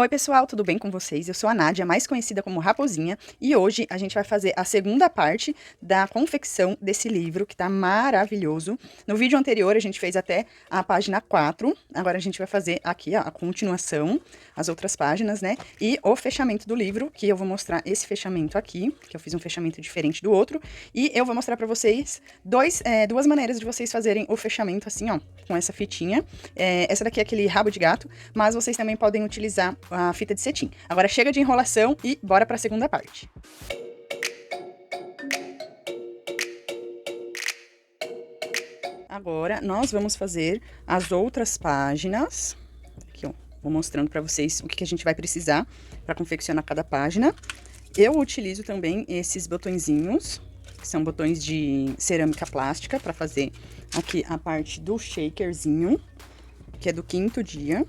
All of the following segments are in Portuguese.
Oi pessoal, tudo bem com vocês? Eu sou a Nádia, mais conhecida como Raposinha, e hoje a gente vai fazer a segunda parte da confecção desse livro, que tá maravilhoso. No vídeo anterior a gente fez até a página 4, agora a gente vai fazer aqui a continuação, as outras páginas, né? E o fechamento do livro, que eu vou mostrar esse fechamento aqui, que eu fiz um fechamento diferente do outro, e eu vou mostrar pra vocês duas maneiras de vocês fazerem o fechamento assim, ó, com essa fitinha. Essa daqui é aquele rabo de gato, mas vocês também podem utilizar a fita de cetim. Agora chega de enrolação e bora para a segunda parte. Agora nós vamos fazer as outras páginas. Aqui, ó, vou mostrando para vocês o que a gente vai precisar para confeccionar cada página. Eu utilizo também esses botõezinhos, que são botões de cerâmica plástica, para fazer aqui a parte do shakerzinho, que é do 5º dia,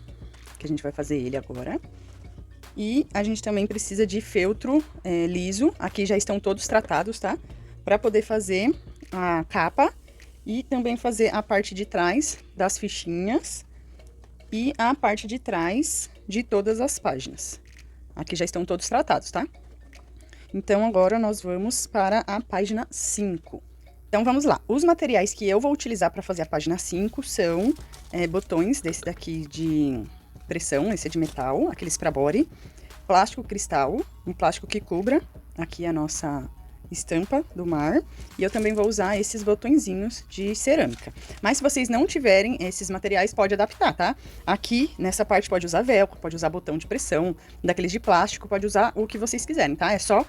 que a gente vai fazer ele agora. E a gente também precisa de feltro liso, aqui já estão todos tratados, tá? Para poder fazer a capa e também fazer a parte de trás das fichinhas e a parte de trás de todas as páginas. Aqui já estão todos tratados, tá? Então, agora nós vamos para a página 5. Então, vamos lá. Os materiais que eu vou utilizar para fazer a página 5 são botões desse daqui de pressão, esse é de metal, aqueles para body, plástico cristal, um plástico que cubra aqui a nossa estampa do mar, e eu também vou usar esses botõezinhos de cerâmica. Mas se vocês não tiverem esses materiais, pode adaptar, tá? Aqui, nessa parte, pode usar velcro, pode usar botão de pressão, daqueles de plástico, pode usar o que vocês quiserem, tá? É só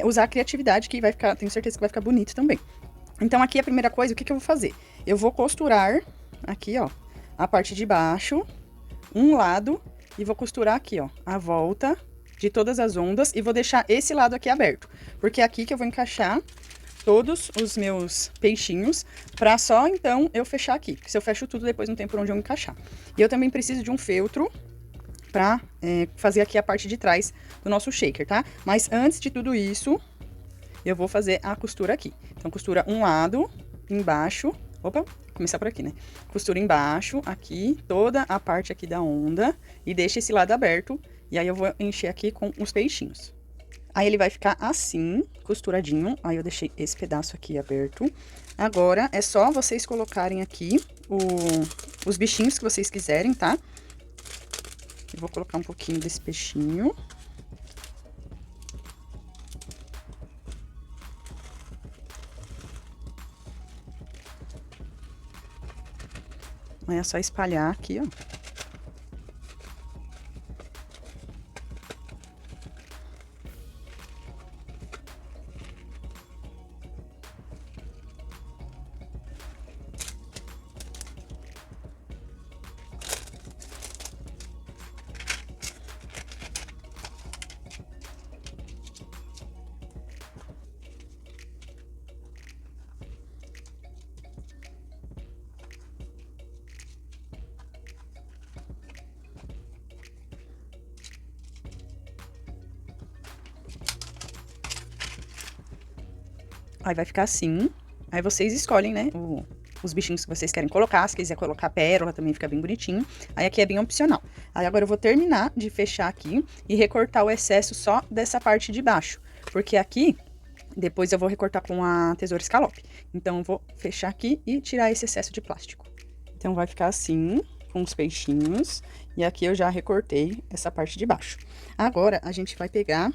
usar a criatividade que vai ficar, tenho certeza que vai ficar bonito também. Então, aqui a primeira coisa, o que eu vou fazer? Eu vou costurar aqui, ó, a parte de baixo, um lado, e vou costurar aqui, ó, a volta de todas as ondas, e vou deixar esse lado aqui aberto, porque é aqui que eu vou encaixar todos os meus peixinhos, pra só, então, eu fechar aqui, porque se eu fecho tudo, depois não tem por onde eu encaixar. E eu também preciso de um feltro pra fazer aqui a parte de trás do nosso shaker, tá? Mas antes de tudo isso, eu vou fazer a costura aqui. Então, costura um lado, embaixo, opa, começar por aqui, né? Costura embaixo, aqui, toda a parte aqui da onda, e deixa esse lado aberto, e aí eu vou encher aqui com os peixinhos. Aí ele vai ficar assim, costuradinho, aí eu deixei esse pedaço aqui aberto. Agora, é só vocês colocarem aqui os bichinhos que vocês quiserem, tá? Eu vou colocar um pouquinho desse peixinho. Aí é só espalhar aqui, ó. Aí vai ficar assim. Aí vocês escolhem, né, os bichinhos que vocês querem colocar. Se quiser colocar pérola, também fica bem bonitinho. Aí aqui é bem opcional. Aí agora eu vou terminar de fechar aqui e recortar o excesso só dessa parte de baixo. Porque aqui, depois eu vou recortar com a tesoura escalope. Então eu vou fechar aqui e tirar esse excesso de plástico. Então vai ficar assim, com os peixinhos. E aqui eu já recortei essa parte de baixo. Agora a gente vai pegar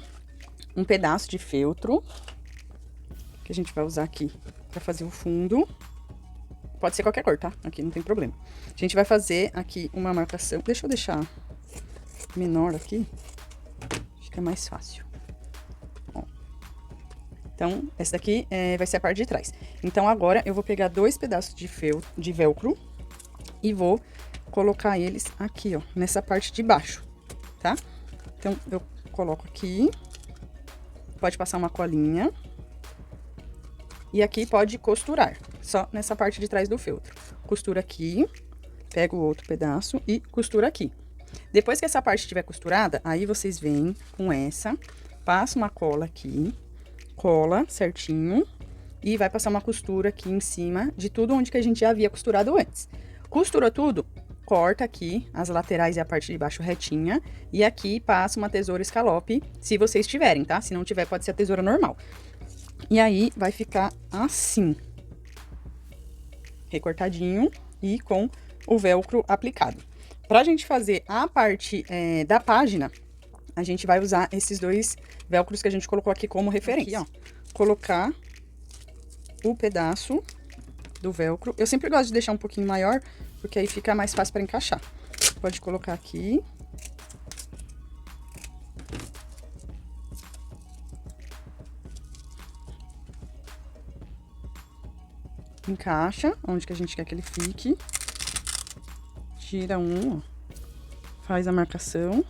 um pedaço de feltro que a gente vai usar aqui pra fazer o fundo. Pode ser qualquer cor, tá? Aqui não tem problema. A gente vai fazer aqui uma marcação. Deixa eu deixar menor aqui. Fica mais fácil. Ó. Então, essa daqui vai ser a parte de trás. Então, agora eu vou pegar 2 pedaços de velcro e vou colocar eles aqui, ó, nessa parte de baixo, tá? Então, eu coloco aqui. Pode passar uma colinha. E aqui pode costurar, só nessa parte de trás do feltro. Costura aqui, pega o outro pedaço e costura aqui. Depois que essa parte estiver costurada, aí vocês vêm com essa, passa uma cola aqui, cola certinho e vai passar uma costura aqui em cima de tudo onde que a gente já havia costurado antes. Costurou tudo, corta aqui as laterais e a parte de baixo retinha. E aqui passa uma tesoura escalope, se vocês tiverem, tá? Se não tiver, pode ser a tesoura normal. E aí, vai ficar assim. Recortadinho e com o velcro aplicado. Pra gente fazer a parte da página, a gente vai usar esses dois velcros que a gente colocou aqui como referência. Aqui, ó, colocar o pedaço do velcro. Eu sempre gosto de deixar um pouquinho maior, porque aí fica mais fácil para encaixar. Pode colocar aqui. Encaixa onde que a gente quer que ele fique. Tira um, ó. Faz a marcação.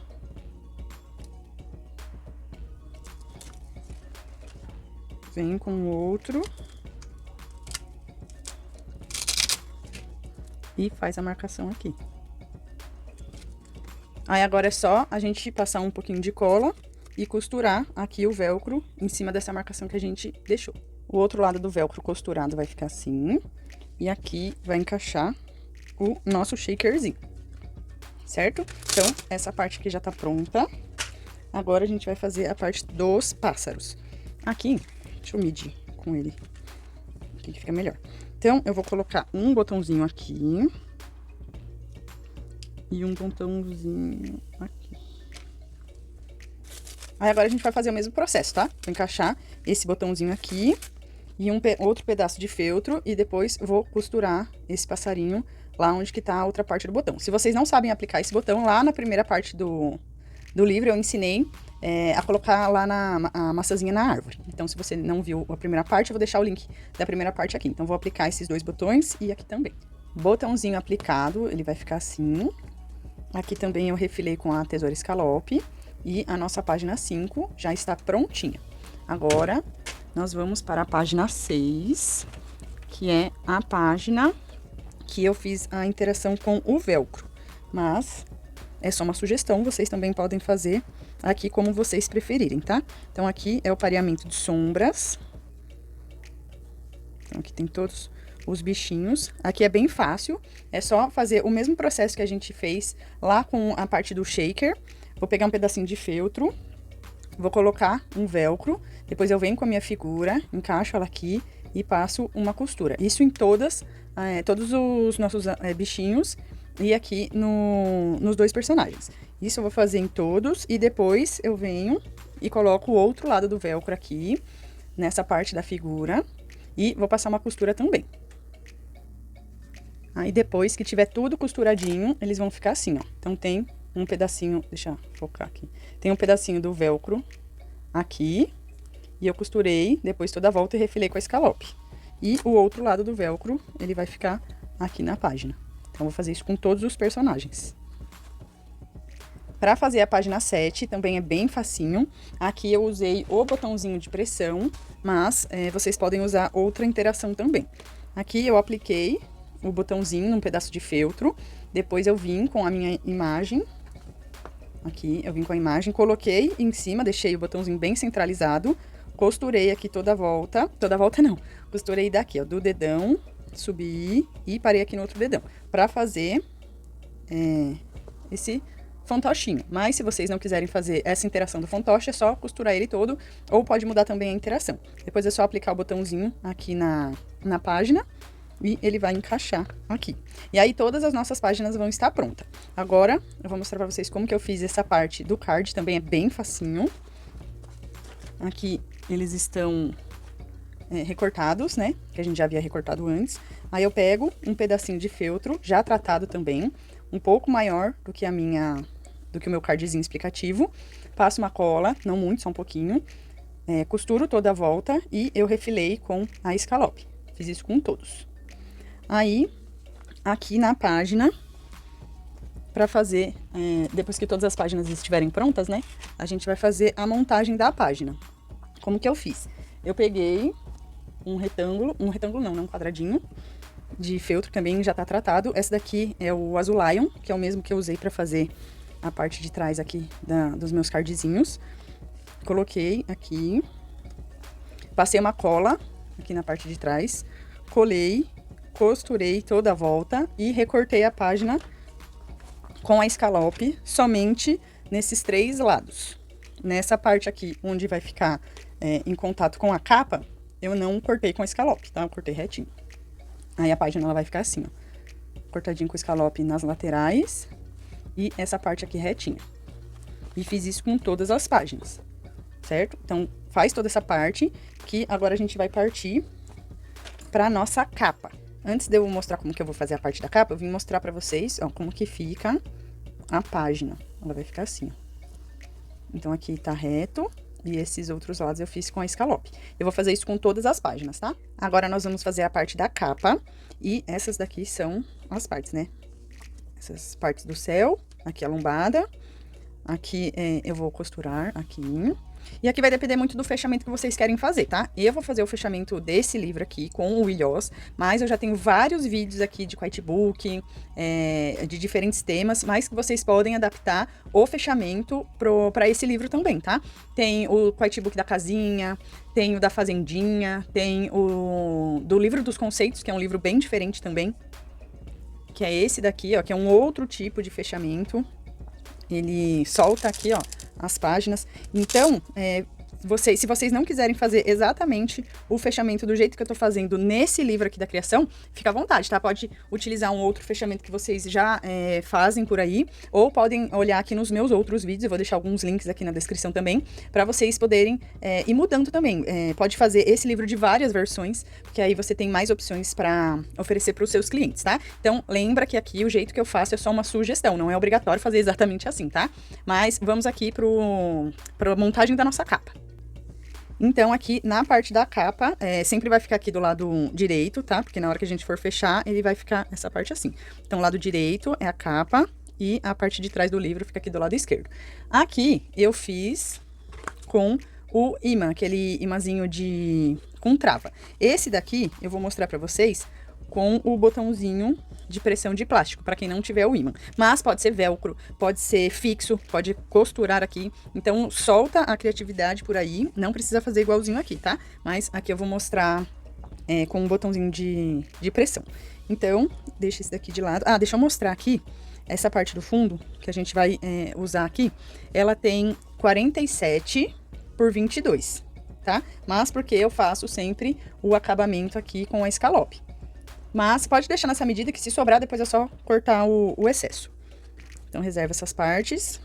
Vem com o outro. E faz a marcação aqui. Aí agora é só a gente passar um pouquinho de cola e costurar aqui o velcro em cima dessa marcação que a gente deixou. O outro lado do velcro costurado vai ficar assim. E aqui vai encaixar o nosso shakerzinho. Certo? Então, essa parte aqui já tá pronta. Agora a gente vai fazer a parte dos pássaros. Aqui, deixa eu medir com ele. Aqui que fica melhor. Então, eu vou colocar um botãozinho aqui. E um botãozinho aqui. Aí agora a gente vai fazer o mesmo processo, tá? Vou encaixar esse botãozinho aqui. E outro pedaço de feltro. E depois vou costurar esse passarinho lá onde que tá a outra parte do botão. Se vocês não sabem aplicar esse botão, lá na primeira parte do livro eu ensinei a colocar lá a maçãzinha na árvore. Então, se você não viu a primeira parte, eu vou deixar o link da primeira parte aqui. Então, vou aplicar esses dois botões e aqui também. Botãozinho aplicado, ele vai ficar assim. Aqui também eu refilei com a tesoura escalope. E a nossa página 5 já está prontinha. Agora, nós vamos para a página 6, que é a página que eu fiz a interação com o velcro. Mas é só uma sugestão, vocês também podem fazer aqui como vocês preferirem, tá? Então, aqui é o pareamento de sombras. Então, aqui tem todos os bichinhos. Aqui é bem fácil, é só fazer o mesmo processo que a gente fez lá com a parte do shaker. Vou pegar um pedacinho de feltro, vou colocar um velcro, depois eu venho com a minha figura, encaixo ela aqui e passo uma costura. Isso em todos os nossos bichinhos e aqui nos dois personagens. Isso eu vou fazer em todos e depois eu venho e coloco o outro lado do velcro aqui, nessa parte da figura, e vou passar uma costura também. Aí depois que tiver tudo costuradinho, eles vão ficar assim, ó. Então tem um pedacinho, deixa eu focar aqui. Tem um pedacinho do velcro aqui, e eu costurei depois toda a volta e refilei com a escalope. E o outro lado do velcro, ele vai ficar aqui na página. Então, eu vou fazer isso com todos os personagens. Para fazer a página 7, também é bem facinho. Aqui eu usei o botãozinho de pressão, mas vocês podem usar outra interação também. Aqui eu apliquei o botãozinho num pedaço de feltro, depois eu vim com a minha imagem. Aqui eu vim com a imagem, coloquei em cima, deixei o botãozinho bem centralizado, costurei aqui toda a volta não, costurei daqui, ó, do dedão, subi e parei aqui no outro dedão, pra fazer esse fantochinho. Mas se vocês não quiserem fazer essa interação do fantoche, é só costurar ele todo, ou pode mudar também a interação. Depois é só aplicar o botãozinho aqui na página, e ele vai encaixar aqui. E aí, todas as nossas páginas vão estar prontas. Agora, eu vou mostrar pra vocês como que eu fiz essa parte do card, também é bem facinho. Aqui, eles estão recortados, né? Que a gente já havia recortado antes. Aí, eu pego um pedacinho de feltro, já tratado também, um pouco maior do que o meu cardzinho explicativo. Passo uma cola, não muito, só um pouquinho. Costuro toda a volta e eu refilei com a escalope. Fiz isso com todos. Aí, aqui na página, para fazer, depois que todas as páginas estiverem prontas, né? A gente vai fazer a montagem da página. Como que eu fiz? Eu peguei um retângulo não, um quadradinho de feltro, também já tá tratado. Esse daqui é o Azul Lion, que é o mesmo que eu usei para fazer a parte de trás aqui dos meus cardzinhos. Coloquei aqui, passei uma cola aqui na parte de trás, colei, costurei toda a volta e recortei a página com a escalope somente nesses 3 lados. Nessa parte aqui, onde vai ficar em contato com a capa, eu não cortei com a escalope, tá? Eu cortei retinho. Aí a página ela vai ficar assim, ó. Cortadinho com o escalope nas laterais e essa parte aqui retinha. E fiz isso com todas as páginas, certo? Então, faz toda essa parte, que agora a gente vai partir pra nossa capa. Antes de eu mostrar como que eu vou fazer a parte da capa, eu vim mostrar pra vocês, ó, como que fica a página. Ela vai ficar assim, ó. Então, aqui tá reto e esses outros lados eu fiz com a escalope. Eu vou fazer isso com todas as páginas, tá? Agora, nós vamos fazer a parte da capa e essas daqui são as partes, né? Essas partes do céu, aqui a lombada, aqui eu vou costurar aqui. E aqui vai depender muito do fechamento que vocês querem fazer, tá? Eu vou fazer o fechamento desse livro aqui com o ilhós, mas eu já tenho vários vídeos aqui de quitebook, de diferentes temas, mas que vocês podem adaptar o fechamento para esse livro também, tá? Tem o quitebook da casinha, tem o da fazendinha, tem o do livro dos conceitos, que é um livro bem diferente também, que é esse daqui, ó, que é um outro tipo de fechamento. Ele solta aqui, ó, as páginas. Então, se vocês não quiserem fazer exatamente o fechamento do jeito que eu tô fazendo nesse livro aqui da criação, fica à vontade, tá? Pode utilizar um outro fechamento que vocês já fazem por aí, ou podem olhar aqui nos meus outros vídeos, eu vou deixar alguns links aqui na descrição também, para vocês poderem ir mudando também. Pode fazer esse livro de várias versões, porque aí você tem mais opções para oferecer para os seus clientes, tá? Então, lembra que aqui o jeito que eu faço é só uma sugestão, não é obrigatório fazer exatamente assim, tá? Mas vamos aqui para a montagem da nossa capa. Então, aqui na parte da capa, sempre vai ficar aqui do lado direito, tá? Porque na hora que a gente for fechar, ele vai ficar essa parte assim. Então, o lado direito é a capa e a parte de trás do livro fica aqui do lado esquerdo. Aqui, eu fiz com o imã, aquele imãzinho com trava. Esse daqui, eu vou mostrar pra vocês com o botãozinho de pressão de plástico, para quem não tiver o ímã. Mas pode ser velcro, pode ser fixo, pode costurar aqui. Então, solta a criatividade por aí. Não precisa fazer igualzinho aqui, tá? Mas aqui eu vou mostrar com um botãozinho de pressão. Então, deixa esse daqui de lado. Ah, deixa eu mostrar aqui. Essa parte do fundo, que a gente vai usar aqui, ela tem 47 por 22, tá? Mas porque eu faço sempre o acabamento aqui com a escalope. Mas pode deixar nessa medida que se sobrar, depois é só cortar o excesso. Então, reserva essas partes.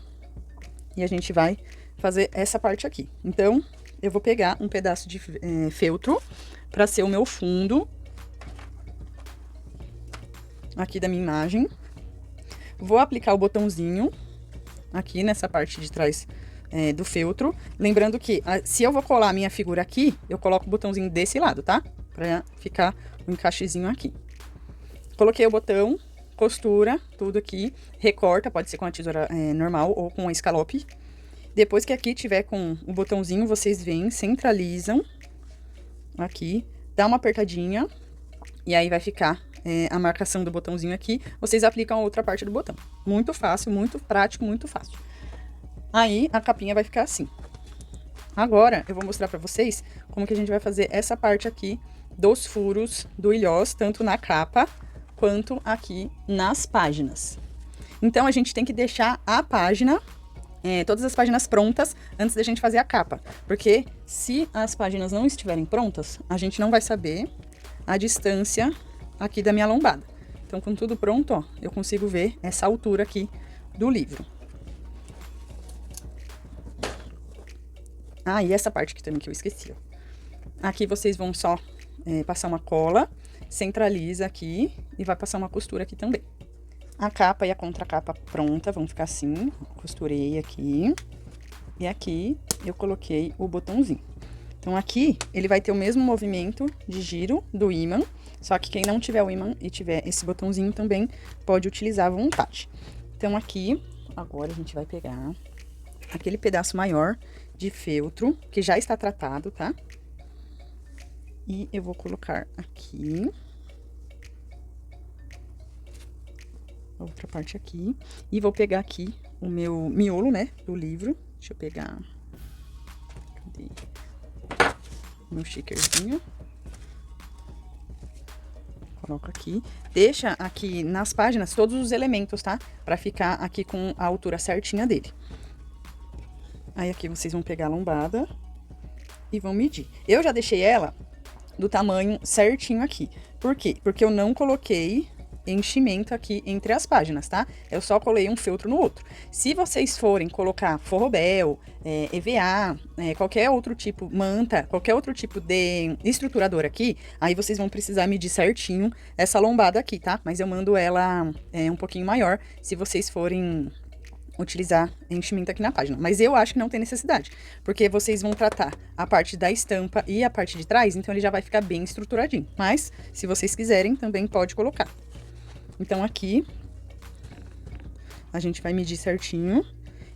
E a gente vai fazer essa parte aqui. Então, eu vou pegar um pedaço de feltro para ser o meu fundo aqui da minha imagem. Vou aplicar o botãozinho aqui nessa parte de trás do feltro. Lembrando que se eu vou colar a minha figura aqui, eu coloco o botãozinho desse lado, tá? Pra ficar um encaixezinho aqui. Coloquei o botão, costura tudo aqui, recorta, pode ser com a tesoura normal ou com a escalope. Depois que aqui tiver com o botãozinho, vocês vêm, centralizam aqui, dá uma apertadinha e aí vai ficar a marcação do botãozinho aqui. Vocês aplicam a outra parte do botão. Muito fácil, muito prático, muito fácil. Aí a capinha vai ficar assim. Agora eu vou mostrar pra vocês como que a gente vai fazer essa parte aqui dos furos do ilhós, tanto na capa quanto aqui nas páginas. Então, a gente tem que deixar a página, todas as páginas prontas antes da gente fazer a capa. Porque se as páginas não estiverem prontas, a gente não vai saber a distância aqui da minha lombada. Então, com tudo pronto, ó, eu consigo ver essa altura aqui do livro. Ah, e essa parte aqui também que eu esqueci, ó. Aqui vocês vão só passar uma cola, centraliza aqui e vai passar uma costura aqui também. A capa e a contracapa pronta vão ficar assim, costurei aqui e aqui eu coloquei o botãozinho. Então aqui ele vai ter o mesmo movimento de giro do ímã, só que quem não tiver o ímã e tiver esse botãozinho também pode utilizar à vontade. Então aqui, agora a gente vai pegar aquele pedaço maior de feltro que já está tratado, tá? E eu vou colocar aqui. Outra parte aqui. E vou pegar aqui o meu miolo, né, do livro. Deixa eu pegar. Cadê? O meu shakerzinho. Coloco aqui. Deixa aqui nas páginas todos os elementos, tá? Pra ficar aqui com a altura certinha dele. Aí aqui vocês vão pegar a lombada e vão medir. Eu já deixei ela do tamanho certinho aqui. Por quê? Porque eu não coloquei enchimento aqui entre as páginas, tá? Eu só colei um feltro no outro. Se vocês forem colocar forrobel, EVA, qualquer outro tipo, manta, qualquer outro tipo de estruturador aqui, aí vocês vão precisar medir certinho essa lombada aqui, tá? Mas eu mando ela um pouquinho maior, se vocês forem utilizar enchimento aqui na página. Mas eu acho que não tem necessidade, porque vocês vão tratar a parte da estampa e a parte de trás, então ele já vai ficar bem estruturadinho. Mas, se vocês quiserem, também pode colocar. Então, aqui, a gente vai medir certinho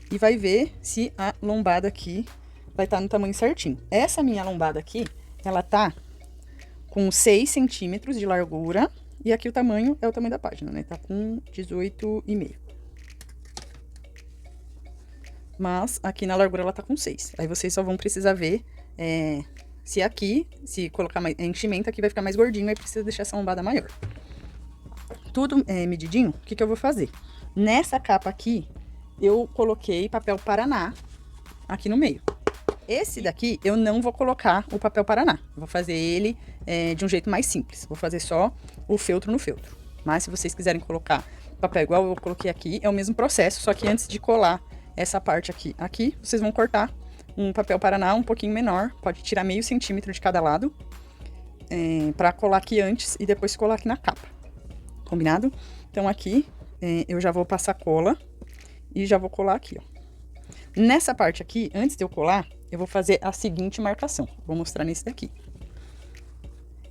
e vai ver se a lombada aqui vai estar no tamanho certinho. Essa minha lombada aqui, ela tá com 6 centímetros de largura e aqui o tamanho é o tamanho da página, né? Tá com 18,5. Mas aqui na largura ela tá com 6. Aí vocês só vão precisar ver se aqui, se colocar mais enchimento, aqui vai ficar mais gordinho, aí precisa deixar essa lombada maior. Tudo medidinho, o que que eu vou fazer? Nessa capa aqui, eu coloquei papel Paraná aqui no meio. Esse daqui, eu não vou colocar o papel Paraná. Eu vou fazer ele de um jeito mais simples. Vou fazer só o feltro no feltro. Mas se vocês quiserem colocar papel igual eu coloquei aqui, é o mesmo processo, só que antes de colar essa parte aqui, vocês vão cortar um papel Paraná um pouquinho menor, pode tirar meio centímetro de cada lado, pra colar aqui antes e depois colar aqui na capa, combinado? Então aqui, eu já vou passar cola e já vou colar aqui, ó. Nessa parte aqui, antes de eu colar, eu vou fazer a seguinte marcação, vou mostrar nesse daqui.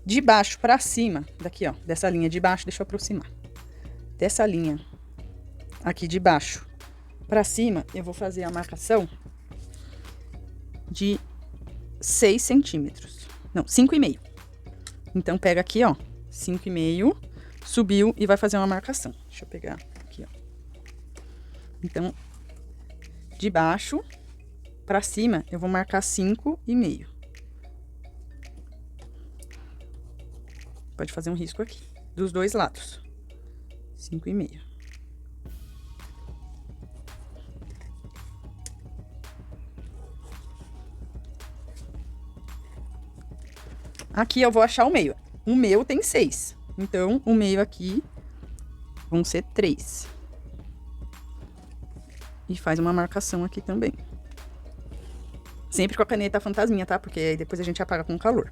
De baixo pra cima, daqui ó, dessa linha de baixo, deixa eu aproximar. Dessa linha aqui de baixo pra cima, eu vou fazer a marcação de 6 centímetros. Não, 5,5. Então, pega aqui, ó, 5,5, subiu e vai fazer uma marcação. Deixa eu pegar aqui, ó. Então, de baixo pra cima, eu vou marcar 5,5. Pode fazer um risco aqui, dos dois lados. 5,5. Aqui eu vou achar o meio. O meu tem 6. Então, o meio aqui vão ser 3. E faz uma marcação aqui também. Sempre com a caneta fantasminha, tá? Porque aí depois a gente apaga com calor.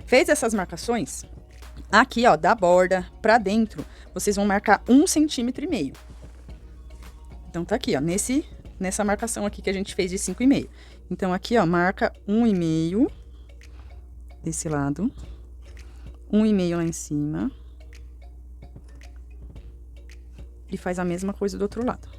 Fez essas marcações, aqui, ó, da borda pra dentro, vocês vão marcar 1,5 centímetro. Então, tá aqui, ó, nessa marcação aqui que a gente fez de 5,5. Então, aqui, ó, marca 1,5 desse lado, 1,5 lá em cima. E faz a mesma coisa do outro lado.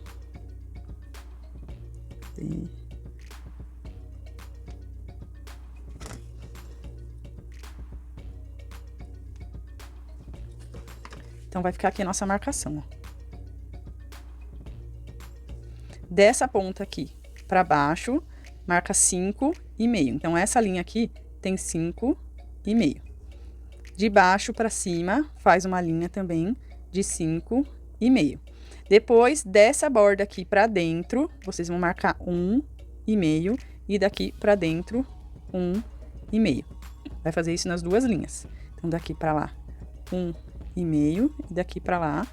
Então, vai ficar aqui a nossa marcação, ó. Dessa ponta aqui pra baixo, marca 5,5. Então, essa linha aqui tem 5,5. De baixo pra cima, faz uma linha também de 5,5. Depois, dessa borda aqui pra dentro, vocês vão marcar 1,5 e daqui pra dentro, 1,5. Vai fazer isso nas duas linhas. Então, daqui pra lá, 1,5 e daqui pra lá,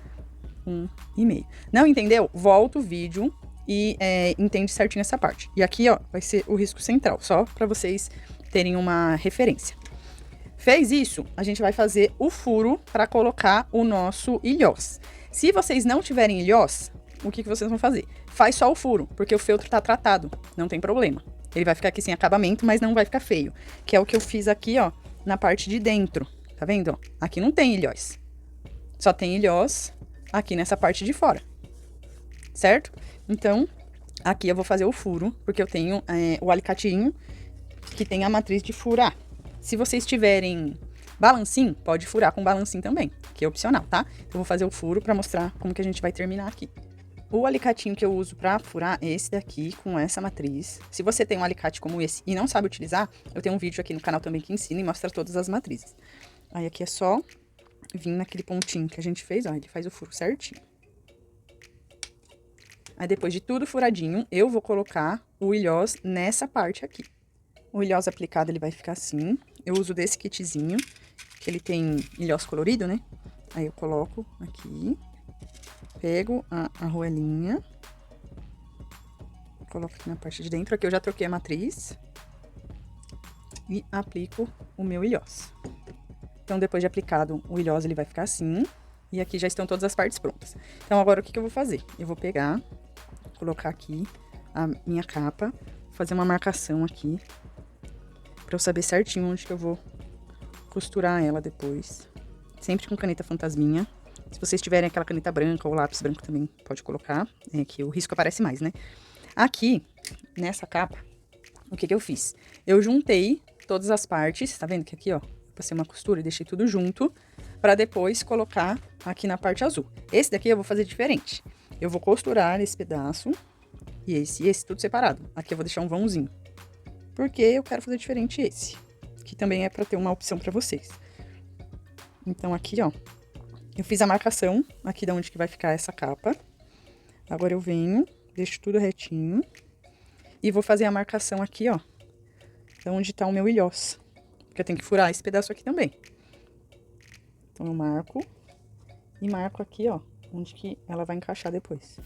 1,5. Não entendeu? Volta o vídeo e entende certinho essa parte. E aqui, ó, vai ser o risco central, só pra vocês terem uma referência. Fez isso, a gente vai fazer o furo para colocar o nosso ilhós. Se vocês não tiverem ilhós, o que vocês vão fazer? Faz só o furo, porque o feltro tá tratado, não tem problema. Ele vai ficar aqui sem acabamento, mas não vai ficar feio. Que é o que eu fiz aqui, ó, na parte de dentro. Tá vendo, ó? Aqui não tem ilhós. Só tem ilhós aqui nessa parte de fora. Certo? Então, aqui eu vou fazer o furo, porque eu tenho o alicatinho que tem a matriz de furar. Se vocês tiverem balancim, pode furar com balancim também, que é opcional, tá? Então, eu vou fazer o furo pra mostrar como que a gente vai terminar aqui. O alicatinho que eu uso pra furar é esse daqui, com essa matriz. Se você tem um alicate como esse e não sabe utilizar, eu tenho um vídeo aqui no canal também que ensina e mostra todas as matrizes. Aí, aqui é só vir naquele pontinho que a gente fez, ó, ele faz o furo certinho. Aí, depois de tudo furadinho, eu vou colocar o ilhós nessa parte aqui. O ilhós aplicado, ele vai ficar assim. Eu uso desse kitzinho, que ele tem ilhós colorido, né? Aí eu coloco aqui, pego a arruelinha, coloco aqui na parte de dentro. Aqui eu já troquei a matriz e aplico o meu ilhós. Então, depois de aplicado o ilhós, ele vai ficar assim. E aqui já estão todas as partes prontas. Então, agora o que eu vou fazer? Eu vou pegar, colocar aqui a minha capa, fazer uma marcação aqui, pra eu saber certinho onde que eu vou costurar ela depois. Sempre com caneta fantasminha. Se vocês tiverem aquela caneta branca ou lápis branco também pode colocar, que o risco aparece mais, né? Aqui, nessa capa, o que eu fiz? Eu juntei todas as partes, tá vendo que aqui, ó, eu passei uma costura e deixei tudo junto, pra depois colocar aqui na parte azul. Esse daqui eu vou fazer diferente. Eu vou costurar esse pedaço e esse tudo separado. Aqui eu vou deixar um vãozinho, porque eu quero fazer diferente esse, que também é pra ter uma opção pra vocês. Então, aqui, ó, eu fiz a marcação aqui de onde que vai ficar essa capa. Agora eu venho, deixo tudo retinho e vou fazer a marcação aqui, ó, de onde tá o meu ilhós, porque eu tenho que furar esse pedaço aqui também. Então, eu marco e marco aqui, ó, onde que ela vai encaixar depois.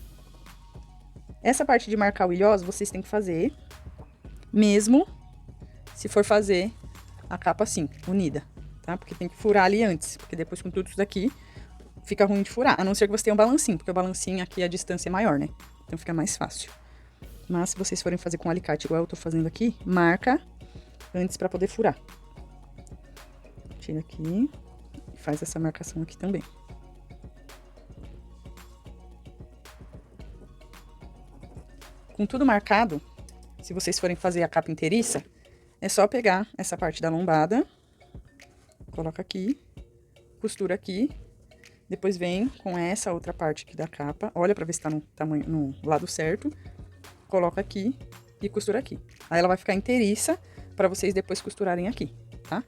Essa parte de marcar o ilhós, vocês têm que fazer, mesmo se for fazer a capa assim, unida, tá? Porque tem que furar ali antes, porque depois com tudo isso daqui, fica ruim de furar. A não ser que você tenha um balancinho, porque o balancinho aqui a distância é maior, né? Então fica mais fácil. Mas se vocês forem fazer com alicate, igual eu tô fazendo aqui, marca antes pra poder furar. Tira aqui e faz essa marcação aqui também. Com tudo marcado, se vocês forem fazer a capa inteiriça, é só pegar essa parte da lombada, coloca aqui, costura aqui, depois vem com essa outra parte aqui da capa, olha pra ver se tá no tamanho, no lado certo, coloca aqui e costura aqui. Aí ela vai ficar inteiriça pra vocês depois costurarem aqui, tá?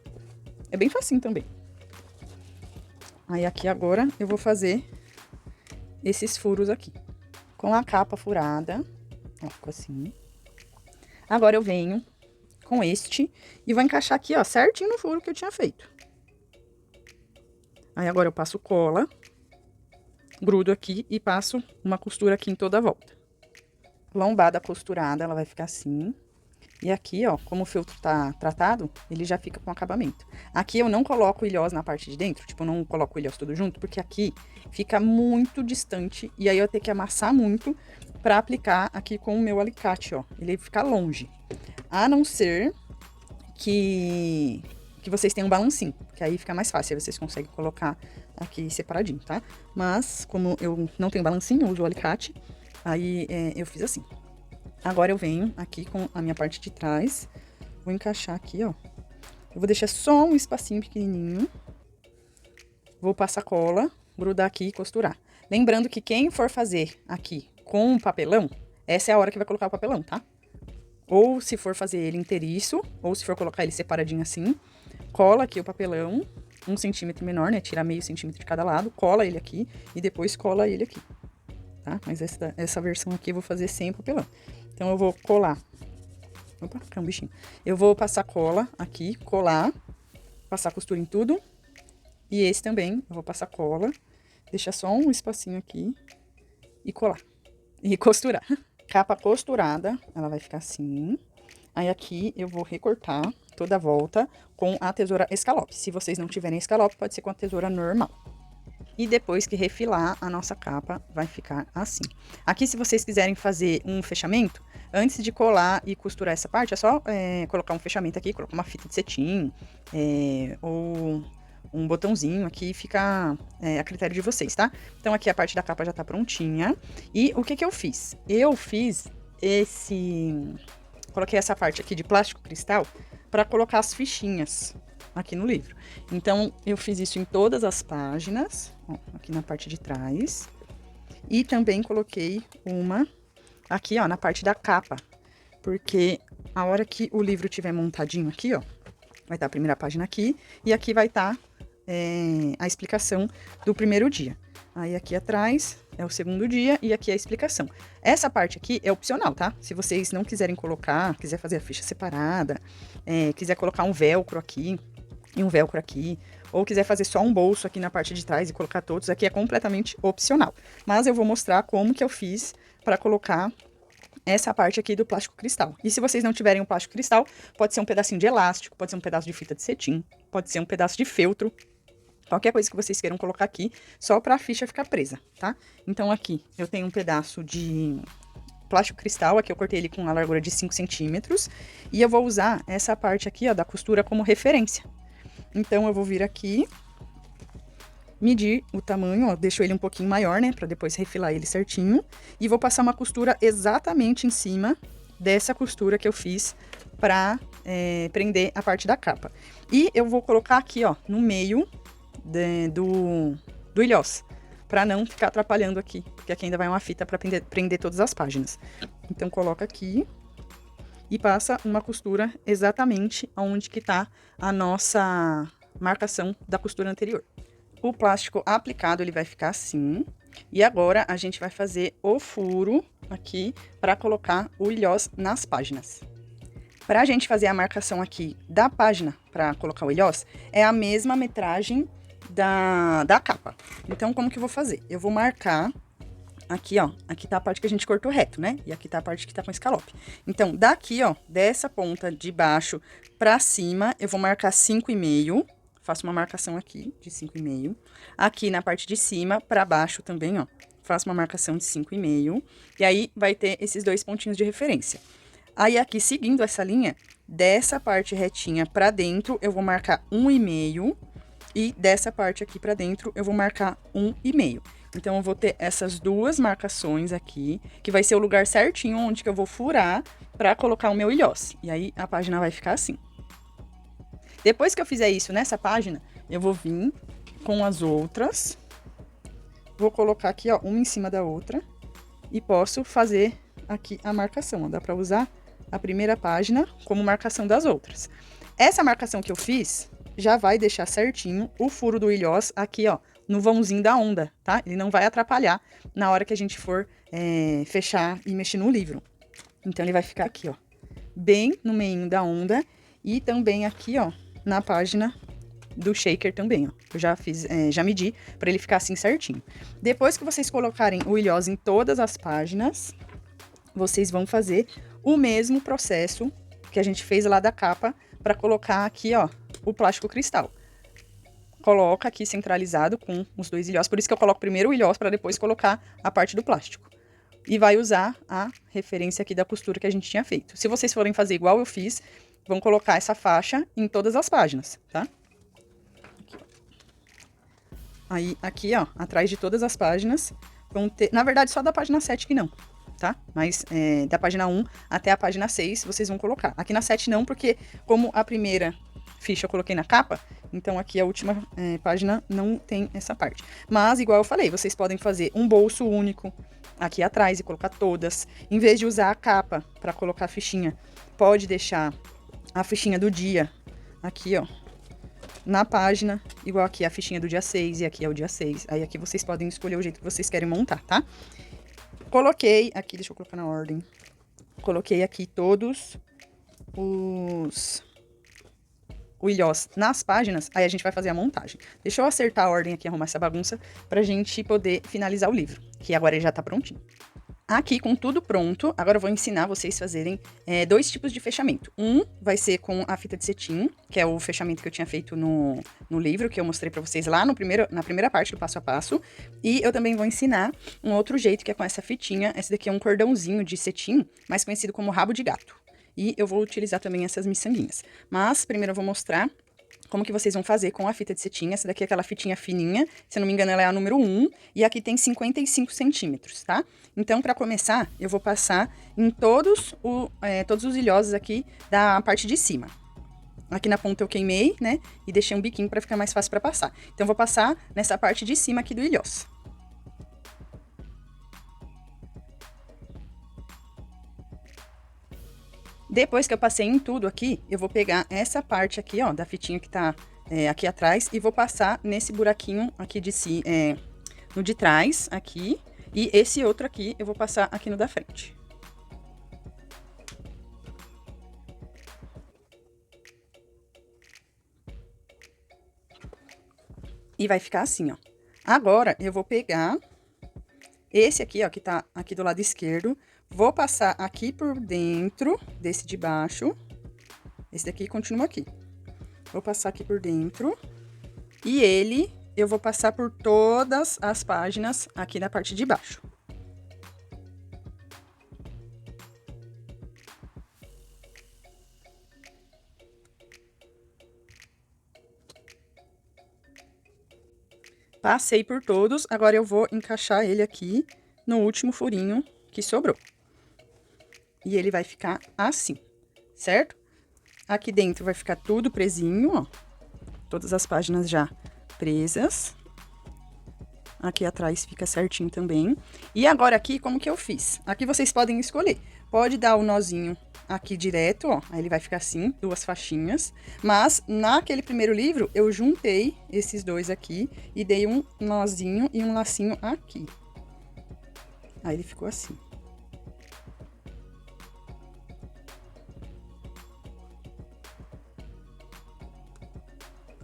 É bem facinho também. Aí aqui agora eu vou fazer esses furos aqui. Com a capa furada, ó, ficou assim. Agora eu venho com este e vou encaixar aqui, ó, certinho no furo que eu tinha feito. Aí agora eu passo cola, grudo aqui e passo uma costura aqui em toda a volta. Lombada costurada, ela vai ficar assim. E aqui, ó, como o feltro tá tratado, ele já fica com acabamento. Aqui eu não coloco o ilhós na parte de dentro, tipo, eu não coloco o ilhós tudo junto, porque aqui fica muito distante e aí eu tenho que amassar muito pra aplicar aqui com o meu alicate, ó. Ele fica longe. A não ser que vocês tenham um balancinho, que aí fica mais fácil, aí vocês conseguem colocar aqui separadinho, tá? Mas, como eu não tenho balancinho, eu uso o alicate, aí eu fiz assim. Agora eu venho aqui com a minha parte de trás, vou encaixar aqui, ó. Eu vou deixar só um espacinho pequenininho, vou passar cola, grudar aqui e costurar. Lembrando que quem for fazer aqui com papelão, essa é a hora que vai colocar o papelão, tá? Ou se for fazer ele inteiriço, ou se for colocar ele separadinho assim, cola aqui o papelão, 1 centímetro menor, né? Tira meio centímetro de cada lado, cola ele aqui e depois cola ele aqui, tá? Mas essa versão aqui eu vou fazer sem papelão. Então, eu vou colar. Opa, caiu um bichinho. Eu vou passar cola aqui, colar, passar costura em tudo. E esse também, eu vou passar cola, deixar só um espacinho aqui e colar. E costurar. Capa costurada, ela vai ficar assim. Aí aqui eu vou recortar toda a volta com a tesoura escalope. Se vocês não tiverem escalope, pode ser com a tesoura normal. E depois que refilar, a nossa capa vai ficar assim. Aqui, se vocês quiserem fazer um fechamento, antes de colar e costurar essa parte, é só colocar um fechamento aqui, colocar uma fita de cetim, ou um botãozinho aqui, fica a critério de vocês, tá? Então, aqui a parte da capa já tá prontinha. E o que que eu fiz? Eu fiz coloquei essa parte aqui de plástico cristal para colocar as fichinhas aqui no livro. Então, eu fiz isso em todas as páginas, ó, aqui na parte de trás. E também coloquei uma aqui, ó, na parte da capa. Porque a hora que o livro tiver montadinho aqui, ó, vai estar a primeira página aqui. E aqui vai estar a explicação do primeiro dia. Aí aqui atrás é o segundo dia e aqui é a explicação. Essa parte aqui é opcional, tá? Se vocês não quiserem colocar, quiser fazer a ficha separada, quiser colocar um velcro aqui e um velcro aqui, ou quiser fazer só um bolso aqui na parte de trás e colocar todos, aqui é completamente opcional. Mas eu vou mostrar como que eu fiz para colocar essa parte aqui do plástico cristal. E se vocês não tiverem um plástico cristal, pode ser um pedacinho de elástico, pode ser um pedaço de fita de cetim, pode ser um pedaço de feltro, qualquer coisa que vocês queiram colocar aqui, só para a ficha ficar presa, tá? Então aqui eu tenho um pedaço de plástico cristal, aqui eu cortei ele com uma largura de 5 centímetros, e eu vou usar essa parte aqui, ó, da costura como referência. Então eu vou vir aqui, medir o tamanho, ó, deixo ele um pouquinho maior, né, para depois refilar ele certinho, e vou passar uma costura exatamente em cima dessa costura que eu fiz para prender a parte da capa. E eu vou colocar aqui, ó, no meio do ilhós, para não ficar atrapalhando aqui, porque aqui ainda vai uma fita para prender todas as páginas. Então coloca aqui e passa uma costura exatamente onde que tá a nossa marcação da costura anterior. O plástico aplicado, ele vai ficar assim. E agora, a gente vai fazer o furo aqui para colocar o ilhós nas páginas. Para a gente fazer a marcação aqui da página para colocar o ilhós, é a mesma metragem da capa. Então, como que eu vou fazer? Eu vou marcar aqui, ó, aqui tá a parte que a gente cortou reto, né? E aqui tá a parte que tá com escalope. Então, daqui, ó, dessa ponta de baixo pra cima, eu vou marcar 5,5. Faço uma marcação aqui de 5,5. Aqui na parte de cima, pra baixo também, ó, faço uma marcação de 5,5. E aí, vai ter esses dois pontinhos de referência. Aí, aqui, seguindo essa linha, dessa parte retinha pra dentro, eu vou marcar 1,5. E dessa parte aqui pra dentro, eu vou marcar 1,5. Então, eu vou ter essas duas marcações aqui, que vai ser o lugar certinho onde que eu vou furar pra colocar o meu ilhós. E aí, a página vai ficar assim. Depois que eu fizer isso nessa página, eu vou vir com as outras. Vou colocar aqui, ó, uma em cima da outra. E posso fazer aqui a marcação, ó. Dá pra usar a primeira página como marcação das outras. Essa marcação que eu fiz já vai deixar certinho o furo do ilhós aqui, ó, no vãozinho da onda, tá? Ele não vai atrapalhar na hora que a gente for fechar e mexer no livro. Então, ele vai ficar aqui, ó, bem no meio da onda e também aqui, ó, na página do shaker também, ó. Eu já fiz, já medi pra ele ficar assim certinho. Depois que vocês colocarem o ilhós em todas as páginas, vocês vão fazer o mesmo processo que a gente fez lá da capa pra colocar aqui, ó, o plástico cristal. Coloca aqui centralizado com os dois ilhós, por isso que eu coloco primeiro o ilhós para depois colocar a parte do plástico. E vai usar a referência aqui da costura que a gente tinha feito. Se vocês forem fazer igual eu fiz, vão colocar essa faixa em todas as páginas, tá? Aqui, aí, aqui, ó, atrás de todas as páginas, vão ter... Na verdade, só da página 7 que não, tá? Mas da página 1 até a página 6, vocês vão colocar. Aqui na 7 não, porque como a primeira ficha eu coloquei na capa, então aqui a última página não tem essa parte. Mas, igual eu falei, vocês podem fazer um bolso único aqui atrás e colocar todas. Em vez de usar a capa para colocar a fichinha, pode deixar a fichinha do dia aqui, ó, na página, igual aqui a fichinha do dia 6 e aqui é o dia 6. Aí aqui vocês podem escolher o jeito que vocês querem montar, tá? Coloquei aqui, deixa eu colocar na ordem. Coloquei aqui todos o ilhós nas páginas, aí a gente vai fazer a montagem. Deixa eu acertar a ordem aqui, arrumar essa bagunça, pra gente poder finalizar o livro, que agora ele já tá prontinho. Aqui, com tudo pronto, agora eu vou ensinar vocês a fazerem dois tipos de fechamento. Um vai ser com a fita de cetim, que é o fechamento que eu tinha feito no livro, que eu mostrei pra vocês lá na primeira parte do passo a passo. E eu também vou ensinar um outro jeito, que é com essa fitinha. Esse daqui é um cordãozinho de cetim, mais conhecido como rabo de gato. E eu vou utilizar também essas miçanguinhas. Mas, primeiro eu vou mostrar como que vocês vão fazer com a fita de cetim. Essa daqui é aquela fitinha fininha, se eu não me engano ela é a número 1, e aqui tem 55 centímetros, tá? Então, para começar, eu vou passar em todos os ilhoses aqui da parte de cima. Aqui na ponta eu queimei, né, e deixei um biquinho para ficar mais fácil para passar. Então, eu vou passar nessa parte de cima aqui do ilhós. Depois que eu passei em tudo aqui, eu vou pegar essa parte aqui, ó, da fitinha que tá aqui atrás e vou passar nesse buraquinho aqui de cima, no de trás, aqui. E esse outro aqui eu vou passar aqui no da frente. E vai ficar assim, ó. Agora, eu vou pegar esse aqui, ó, que tá aqui do lado esquerdo. Vou passar aqui por dentro desse de baixo. Esse daqui continua aqui. Vou passar aqui por dentro. E ele, eu vou passar por todas as páginas aqui na parte de baixo. Passei por todos, agora eu vou encaixar ele aqui no último furinho que sobrou. E ele vai ficar assim, certo? Aqui dentro vai ficar tudo presinho, ó. Todas as páginas já presas. Aqui atrás fica certinho também. E agora aqui, como que eu fiz? Aqui vocês podem escolher. Pode dar o nozinho aqui direto, ó. Aí ele vai ficar assim, duas faixinhas. Mas, naquele primeiro livro, eu juntei esses dois aqui e dei um nozinho e um lacinho aqui. Aí ele ficou assim.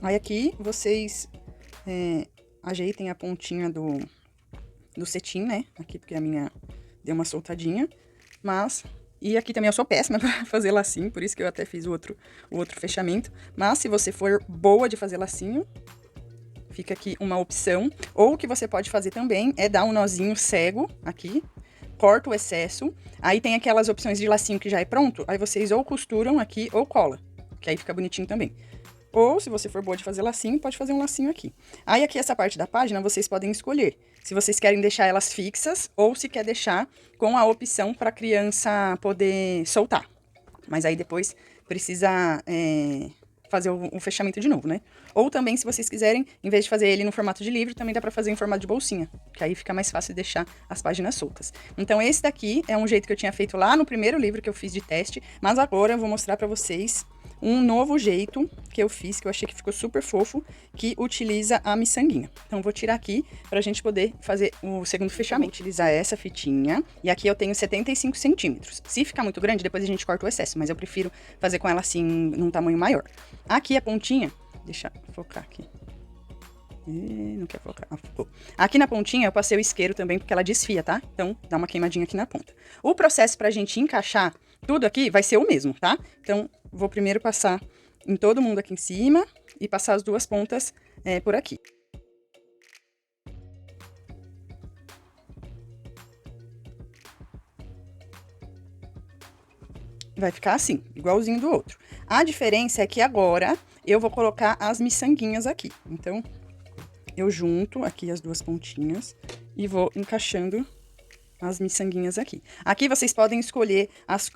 Aí aqui, vocês ajeitem a pontinha do cetim, né? Aqui, porque a minha deu uma soltadinha. Mas... E aqui também eu sou péssima pra fazer lacinho, por isso que eu até fiz o outro fechamento. Mas se você for boa de fazer lacinho, fica aqui uma opção. Ou o que você pode fazer também é dar um nozinho cego aqui, corta o excesso. Aí tem aquelas opções de lacinho que já é pronto, aí vocês ou costuram aqui ou cola, que aí fica bonitinho também. Ou, se você for boa de fazer lacinho, pode fazer um lacinho aqui. Aí, aqui, essa parte da página, vocês podem escolher se vocês querem deixar elas fixas ou se quer deixar com a opção para a criança poder soltar. Mas aí, depois, precisa fazer o fechamento de novo, né? Ou também, se vocês quiserem, em vez de fazer ele no formato de livro, também dá para fazer em formato de bolsinha, que aí fica mais fácil de deixar as páginas soltas. Então, esse daqui é um jeito que eu tinha feito lá no primeiro livro que eu fiz de teste, mas agora eu vou mostrar para vocês um novo jeito que eu fiz, que eu achei que ficou super fofo, que utiliza a miçanguinha. Então, vou tirar aqui pra gente poder fazer o segundo fechamento. Vou utilizar essa fitinha, e aqui eu tenho 75 centímetros. Se ficar muito grande, depois a gente corta o excesso, mas eu prefiro fazer com ela assim, num tamanho maior. Aqui a pontinha, deixa eu focar aqui. Não quer focar. Focou. Aqui na pontinha eu passei o isqueiro também, porque ela desfia, tá? Então, dá uma queimadinha aqui na ponta. O processo pra gente encaixar tudo aqui vai ser o mesmo, tá? Então, vou primeiro passar em todo mundo aqui em cima e passar as duas pontas por aqui. Vai ficar assim, igualzinho do outro. A diferença é que agora eu vou colocar as miçanguinhas aqui. Então, eu junto aqui as duas pontinhas e vou encaixando as miçanguinhas aqui. Aqui vocês podem escolher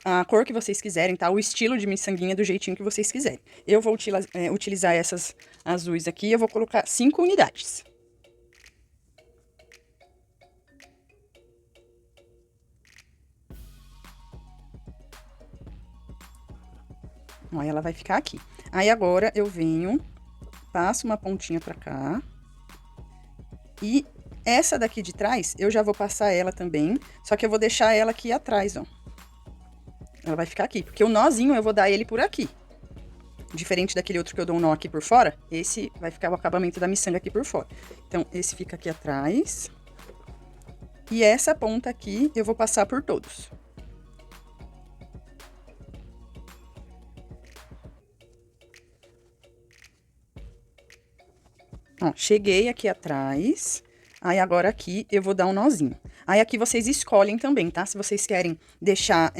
a cor que vocês quiserem, tá? O estilo de miçanguinha do jeitinho que vocês quiserem. Eu vou utilizar essas azuis aqui, eu vou colocar 5 unidades. Aí ela vai ficar aqui. Aí agora eu venho, passo uma pontinha pra cá. E essa daqui de trás, eu já vou passar ela também, só que eu vou deixar ela aqui atrás, ó. Ela vai ficar aqui, porque o nozinho eu vou dar ele por aqui. Diferente daquele outro que eu dou um nó aqui por fora, esse vai ficar o acabamento da miçanga aqui por fora. Então, esse fica aqui atrás. E essa ponta aqui, eu vou passar por todos. Ó, cheguei aqui atrás, aí agora aqui eu vou dar um nozinho. Aí aqui vocês escolhem também, tá? Se vocês querem deixar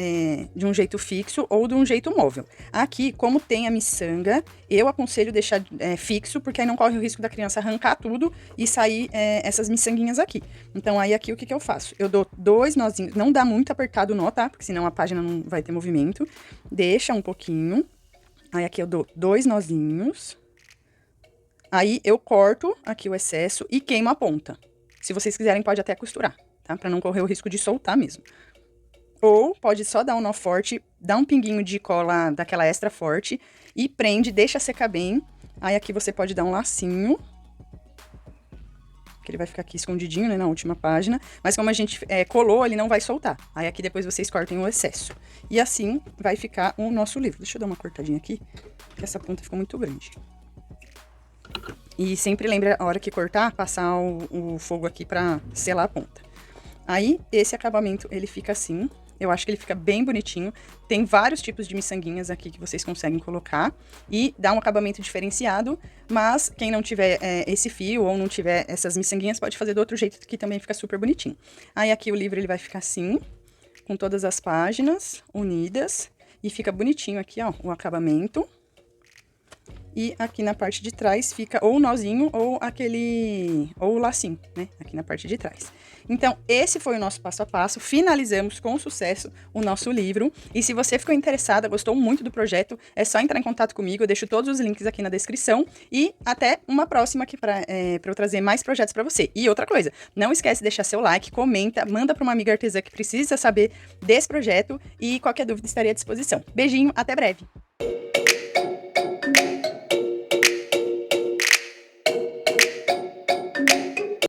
de um jeito fixo ou de um jeito móvel. Aqui, como tem a miçanga, eu aconselho deixar fixo, porque aí não corre o risco da criança arrancar tudo e sair essas miçanguinhas aqui. Então, aí aqui o que que eu faço? Eu dou 2 nozinhos, não dá muito apertado o nó, tá? Porque senão a página não vai ter movimento. Deixa um pouquinho. Aí aqui eu dou 2 nozinhos. Aí, eu corto aqui o excesso e queimo a ponta. Se vocês quiserem, pode até costurar, tá? Pra não correr o risco de soltar mesmo. Ou pode só dar um nó forte, dar um pinguinho de cola daquela extra forte e prende, deixa secar bem. Aí aqui você pode dar um lacinho, que ele vai ficar aqui escondidinho, né, na última página. Mas como a gente colou, ele não vai soltar. Aí aqui depois vocês cortem o excesso. E assim vai ficar o nosso livro. Deixa eu dar uma cortadinha aqui, porque essa ponta ficou muito grande. E sempre lembra, a hora que cortar, passar o fogo aqui pra selar a ponta. Aí, esse acabamento, ele fica assim. Eu acho que ele fica bem bonitinho. Tem vários tipos de miçanguinhas aqui que vocês conseguem colocar. E dá um acabamento diferenciado. Mas quem não tiver esse fio ou não tiver essas miçanguinhas, pode fazer do outro jeito que também fica super bonitinho. Aí aqui o livro ele vai ficar assim, com todas as páginas unidas. E fica bonitinho aqui, ó, o acabamento. E aqui na parte de trás fica ou o nozinho ou ou o lacinho, né? Aqui na parte de trás. Então, esse foi o nosso passo a passo. Finalizamos com sucesso o nosso livro. E se você ficou interessada, gostou muito do projeto, é só entrar em contato comigo. Eu deixo todos os links aqui na descrição. E até uma próxima aqui para eu trazer mais projetos para você. E outra coisa, não esquece de deixar seu like, comenta, manda para uma amiga artesã que precisa saber desse projeto. E qualquer dúvida estarei à disposição. Beijinho, até breve!